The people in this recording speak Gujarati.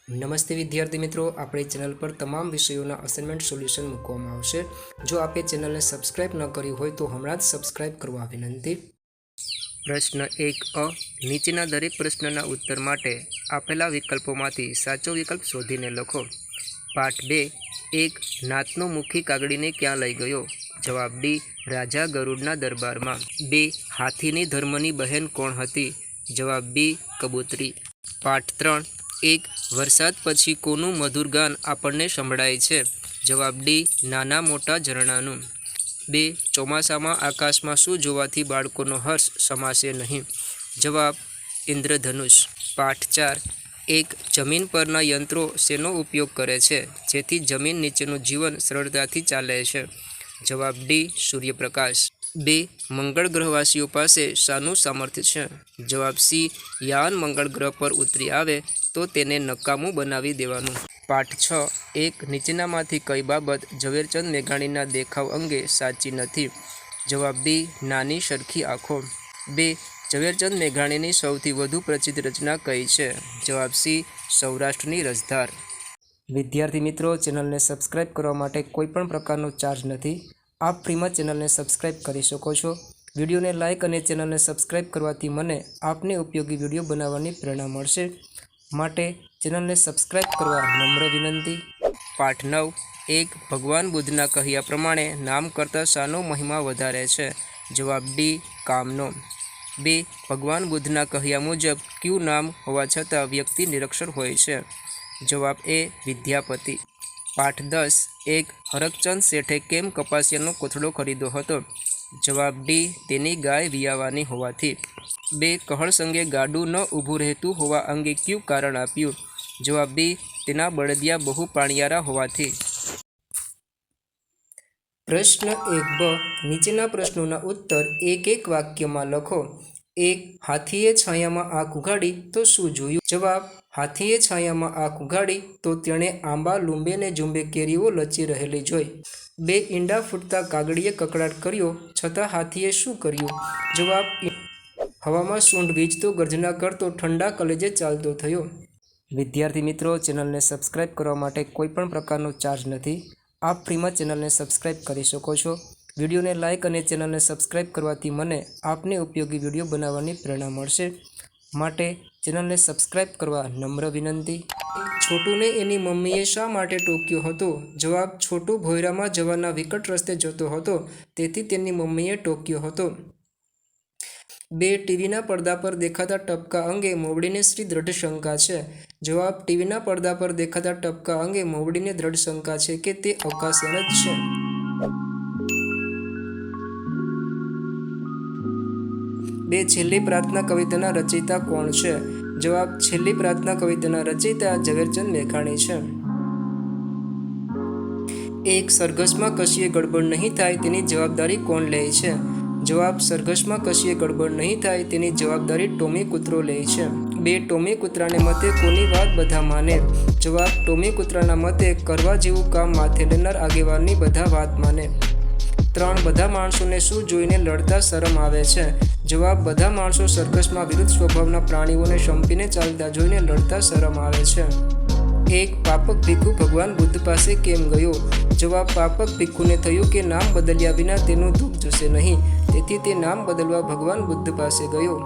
નમસ્તે વિદ્યાર્થી મિત્રો, આપણી ચેનલ પર તમામ વિષયોના અસાઇનમેન્ટ સોલ્યુશન મૂકવામાં આવશે। જો આપે ચેનલને સબસ્ક્રાઇબ ન કરી હોય તો હમણાં જ સબસ્ક્રાઇબ કરવા વિનંતી। પ્રશ્ન 1 અ નીચેના દરેક પ્રશ્નના ઉત્તર માટે આપેલા વિકલ્પોમાંથી સાચો વિકલ્પ શોધીને લખો। પાઠ 2 1 નાતનો મુખી કાગડીને ક્યાં લઈ ગયો? જવાબ ડી રાજા ગરુડના દરબારમાં। 2 હાથીની ધર્મની બહેન કોણ હતી? જવાબ બી કબૂતરી। પાઠ 3 1 વરસાદ પછી કોનું મધુર ગાન આપણને સંભળાય છે? જવાબ ડી નાના મોટા ઝરણાનું। 2 ચોમાસામાં આકાશમાં શું જોવાથી બાળકોનો હર્ષ સમાશે નહીં? જવાબ ઇન્દ્રધનુષ। પાઠ 4 1 જમીન પરના યંત્રો શેનો ઉપયોગ કરે છે જેથી જમીન નીચેનું જીવન સરળતાથી ચાલે છે? જવાબ ડી સૂર્યપ્રકાશ। 2 મંગળ ગ્રહવાસીઓ પાસે શાનું સામર્થ્ય છે? જવાબ સી યાન મંગળ ગ્રહ પર ઉતરી આવે તો તેને નકામું બનાવી દેવાનું। પાઠ 6 1 નીચેનામાંથી કઈ બાબત ઝવેરચંદ મેઘાણીના દેખાવ અંગે સાચી નથી? જવાબ બી નાની સરખી આંખો। 2 ઝવેરચંદ મેઘાણીની સૌથી વધુ પ્રસિદ્ધ રચના કઈ છે? જવાબ સી સૌરાષ્ટ્રની રસધાર। વિદ્યાર્થી મિત્રો, ચેનલને સબસ્ક્રાઇબ કરવા માટે કોઈ પણ પ્રકારનો ચાર્જ નથી। આપ ફ્રીમાં ચેનલને સબસ્ક્રાઇબ કરી શકો છો। વિડીયોને લાઇક અને ચેનલને સબસ્ક્રાઇબ કરવાથી મને આપને ઉપયોગી વિડીયો બનાવવાની પ્રેરણા મળશે, માટે ચેનલને સબસ્ક્રાઇબ કરવા નમ્ર વિનંતી। પાઠ 9 1 ભગવાન બુદ્ધના કહ્યા પ્રમાણે નામ કરતાં શાનો મહિમા વધારે છે? જવાબ ડી કામનો। 2 ભગવાન બુદ્ધના કહ્યા મુજબ કયું નામ હોવા છતાં વ્યક્તિ નિરક્ષર હોય છે? જવાબ એ વિદ્યાપતિ। પાઠ 10 1 હરકચંદ શેઠે કેમ કપાસિયાનો કોથળો ખરીદ્યો હતો? જવાબ ડી તેની ગાય વિયાવાની હોવાથી। 2 કહળ સંગે ગાડું ન ઊભું રહેતું હોવા અંગે કયું કારણ આપ્યું? જવાબ બી તેના બળદિયા બહુ પાણિયારા હોવાથી। પ્રશ્ન 1 બ નીચેના પ્રશ્નોના ઉત્તર એક એક વાક્યમાં લખો। 1 હાથીએ છાયામાં આંખ ઉઘાડી તો શું જોયું? જવાબ હાથીએ છાયામાં આંખ ઉઘાડી તો તેણે આંબા લૂંબે ને ઝૂંબે કેરીઓ લચી રહેલી જોઈ। 2 ઈંડા ફૂટતા કાગડીએ કકળાટ કર્યો છતાં હાથીએ શું કર્યું? જવાબ હવામાં સૂંઢ વીજતો ગર્જના કરતો ઠંડા કલેજે ચાલતો થયો। વિદ્યાર્થી મિત્રો, ચેનલને સબસ્ક્રાઇબ કરવા માટે કોઈ પણ પ્રકારનો ચાર્જ નથી। આપ ફ્રીમાં ચેનલને સબસ્ક્રાઇબ કરી શકો છો। વિડીયોને લાઇક અને ચેનલને સબસ્ક્રાઇબ કરવાથી મને આપને ઉપયોગી વિડીયો બનાવવાની પ્રેરણા મળશે, માટે ચેનલને સબસ્ક્રાઇબ કરવા નમ્ર વિનંતી। છોટુને એની મમ્મીએ શા માટે ટોક્યો હતો? જવાબ છોટુ ભોયરામાં જવાના વિકટ રસ્તે જતો હતો તેથી તેની મમ્મીએ ટોક્યો હતો। 2 ટીવીના પડદા પર દેખાતા ટપકા અંગે મોવડીને શ્રી દ્રઢ શંકા છે? જવાબ ટીવીના પડદા પર દેખાતા ટપકા અંગે મોવડીને દ્રઢ શંકા છે કે તે અવકાશયાન જ છે। 2 છેલ્લી પ્રાર્થના કવિતાના રચયિતા કોણ છે? જવાબ છેલ્લી પ્રાર્થના કવિતાના રચયિતા ઝવેરચંદ મેઘાણી છે। 1 સરઘસમાં કશીય ગડબડ નહીં થાય તેની જવાબદારી કોણ લે છે? જવાબ સરઘસમાં કશીય ગડબડ નહીં થાય તેની જવાબદારી ટોમી કૂતરો લે છે। 2 ટોમી કૂતરાને મતે કોની વાત બધા માને? જવાબ ટોમી કૂતરાના મતે કરવા જેવું કામ માથે લેનાર આગેવાનની બધા વાત માને। 3 બધા માણસોને શું જોઈને લડતા શરમ આવે છે? જવાબ બધા માણસો સરઘસમાં વિરુદ્ધ સ્વભાવના પ્રાણીઓને સંપીને ચાલતા જોઈને લડતા શરમ આવે છે। 1 પાપક ભીખુ ભગવાન બુદ્ધ પાસે કેમ ગયો? જવાબ પાપક ભીખુને થયું કે નામ બદલ્યા વિના તેનું દુઃખ જશે નહીં, તેથી તે નામ બદલવા ભગવાન બુદ્ધ પાસે ગયો।